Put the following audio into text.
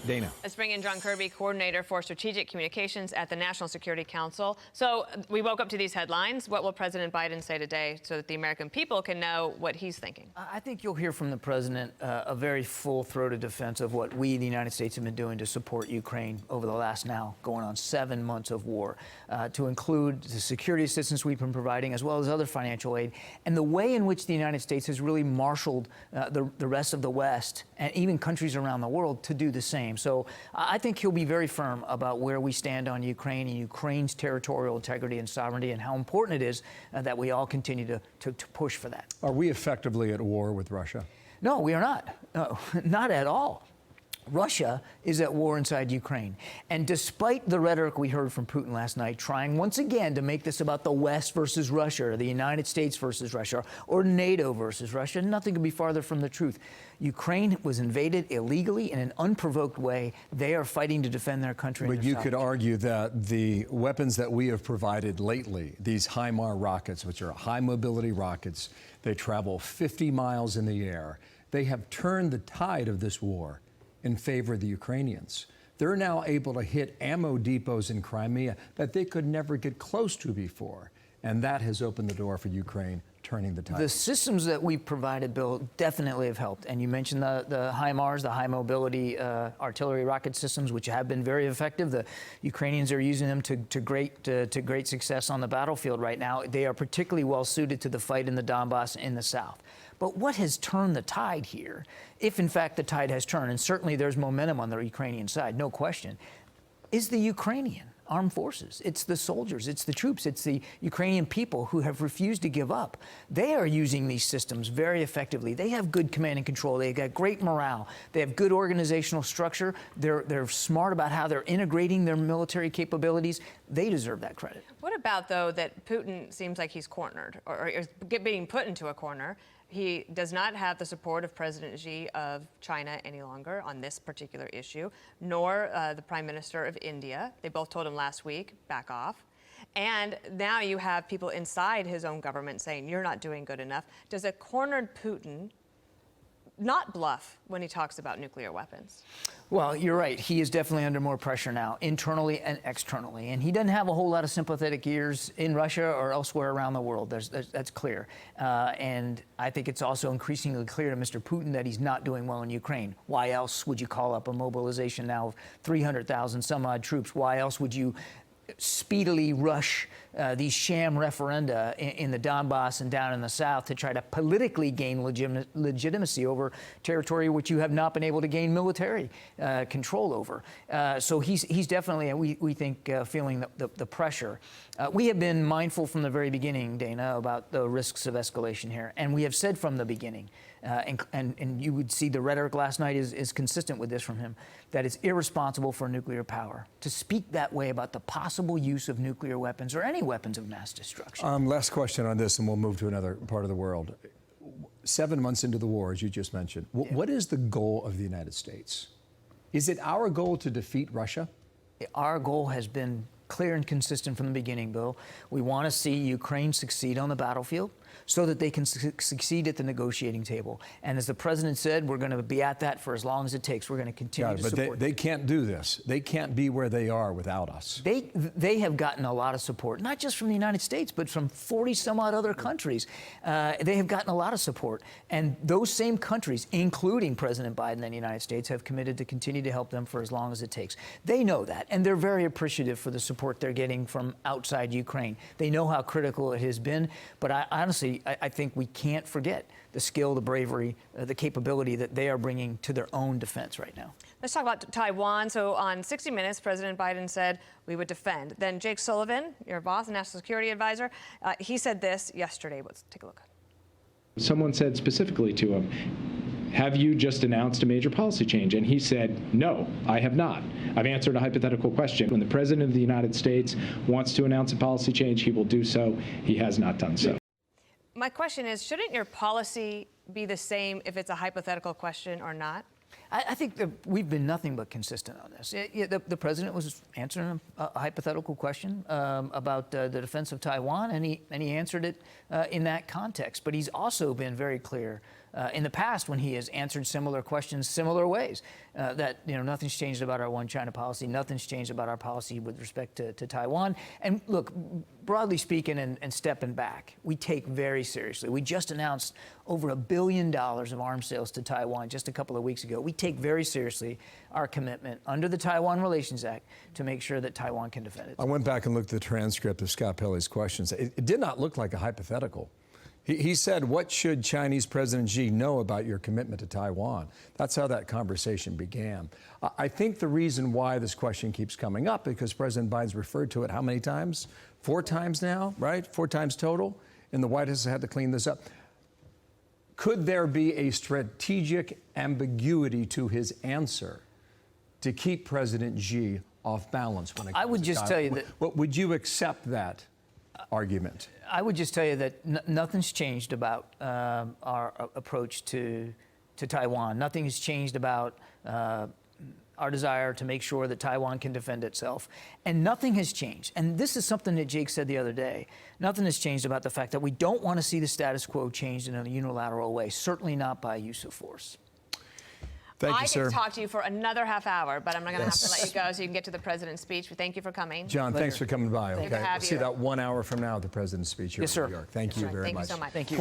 Dana. Let's bring in John Kirby, Coordinator for Strategic Communications at the National Security Council. So we woke up to these headlines. What will President Biden say today so that the American people can know what he's thinking? I think you'll hear from the president a very full-throated defense of what we, the United States, have been doing to support Ukraine over the last now going on 7 months of war, to include the security assistance we've been providing, as well as other financial aid, and the way in which the United States has really marshaled the rest of the West and even countries around the world to do the same. So I think he'll be very firm about where we stand on Ukraine and Ukraine's territorial integrity and sovereignty, and how important it is that we all continue to push for that. Are we effectively at war with Russia? No, we are not. No, not at all. Russia is at war inside Ukraine. And despite the rhetoric we heard from Putin last night, trying once again to make this about the West versus Russia, or the United States versus Russia, or NATO versus Russia, nothing could be farther from the truth. Ukraine was invaded illegally in an unprovoked way. They are fighting to defend their country. But you could argue that the weapons that we have provided lately, these HIMARS rockets, which are high mobility rockets, they travel 50 miles in the air. They have turned the tide of this war in favor of the Ukrainians. They're now able to hit ammo depots in Crimea that they could never get close to before. And that has opened the door for Ukraine, turning the tide. The systems that we've provided, Bill, definitely have helped. And you mentioned the HIMARS, the high mobility artillery rocket systems, which have been very effective. The Ukrainians are using them to great success on the battlefield right now. They are particularly well suited to the fight in the Donbass in the south. But what has turned the tide here, if in fact the tide has turned, and certainly there's momentum on the Ukrainian side, no question, is the Ukrainian armed forces. It's the soldiers, it's the troops, it's the Ukrainian people who have refused to give up. They are using these systems very effectively. They have good command and control. They've got great morale. They have good organizational structure. They're smart about how they're integrating their military capabilities. They deserve that credit. What about, though, that Putin seems like he's cornered, or is being put into a corner? He does not have the support of President Xi of China any longer on this particular issue, nor the Prime Minister of India. They both told him last week, back off. And now you have people inside his own government saying, you're not doing good enough. Does a cornered Putin not bluff when he talks about nuclear weapons? Well, you're right. He is definitely under more pressure now, internally and externally. And he doesn't have a whole lot of sympathetic ears in Russia or elsewhere around the world. That's clear. And I think it's also increasingly clear to Mr. Putin that he's not doing well in Ukraine. Why else would you call up a mobilization now of 300,000 some odd troops? Why else would you speedily rush these sham referenda in the Donbass and down in the south to try to politically gain legitimacy over territory which you have not been able to gain military control over? So he's definitely, we think, feeling the pressure. We have been mindful from the very beginning, Dana, about the risks of escalation here. And we have said from the beginning, and you would see the rhetoric last night is consistent with this from him, that it's irresponsible for nuclear power to speak that way about the possible use of nuclear weapons or any weapons of mass destruction. Last question on this, and we'll move to another part of the world. 7 months into the war, as you just mentioned, what is the goal of the United States? Is it our goal to defeat Russia? Our goal has been clear and consistent from the beginning, Bill. We want to see Ukraine succeed on the battlefield so that they can succeed at the negotiating table. And as the president said, we're going to be at that for as long as it takes. We're going to continue to support. But they can't do this. They can't be where they are without us. They have gotten a lot of support, not just from the United States, but from 40 some odd other countries. They have gotten a lot of support. And those same countries, including President Biden and the United States, have committed to continue to help them for as long as it takes. They know that, and they're very appreciative for the support they're getting from outside Ukraine. They know how critical it has been, but honestly, I think we can't forget the skill, the bravery, the capability that they are bringing to their own defense right now. Let's talk about Taiwan. So on 60 Minutes, President Biden said we would defend. Then Jake Sullivan, your boss, National Security Advisor, he said this yesterday. Let's take a look. Someone said specifically to him, have you just announced a major policy change? And he said, no, I have not. I've answered a hypothetical question. When the President of the United States wants to announce a policy change, he will do so. He has not done so. My question is, shouldn't your policy be the same if it's a hypothetical question or not? I think that we've been nothing but consistent on this. The president was answering a hypothetical question about the defense of Taiwan, and he answered it in that context. But he's also been very clear in the past when he has answered similar questions similar ways. That nothing's changed about our one China policy, nothing's changed about our policy with respect to Taiwan. And look, broadly speaking and stepping back, we take very seriously. We just announced over $1 billion of arms sales to Taiwan just a couple of weeks ago. We take very seriously our commitment under the Taiwan Relations Act to make sure that Taiwan can defend itself. I went back and looked at the transcript of Scott Pelley's questions. It did not look like a hypothetical. He said, what should Chinese President Xi know about your commitment to Taiwan? That's how that conversation began. I think the reason why this question keeps coming up, because President Biden's referred to it how many times? 4 times now, right? 4 times total. And the White House had to clean this up. Could there be a strategic ambiguity to his answer to keep President Xi off balance when it comes I would to just Taiwan? tell you that. Would you accept that argument? I would just tell you that nothing's changed about our approach to Taiwan. Nothing has changed about our desire to make sure that Taiwan can defend itself. And nothing has changed. And this is something that Jake said the other day. Nothing has changed about the fact that we don't want to see the status quo changed in a unilateral way, certainly not by use of force. Thank you, sir. I could talk to you for another half hour, but I'm going to have to let you go so you can get to the president's speech. Thank you for coming. John, thanks for coming by. Good to Okay, have we'll see you. that 1 hour from now at the president's speech here Yes, in sir. New York. Thank you very Thank you much. so much. Thank you.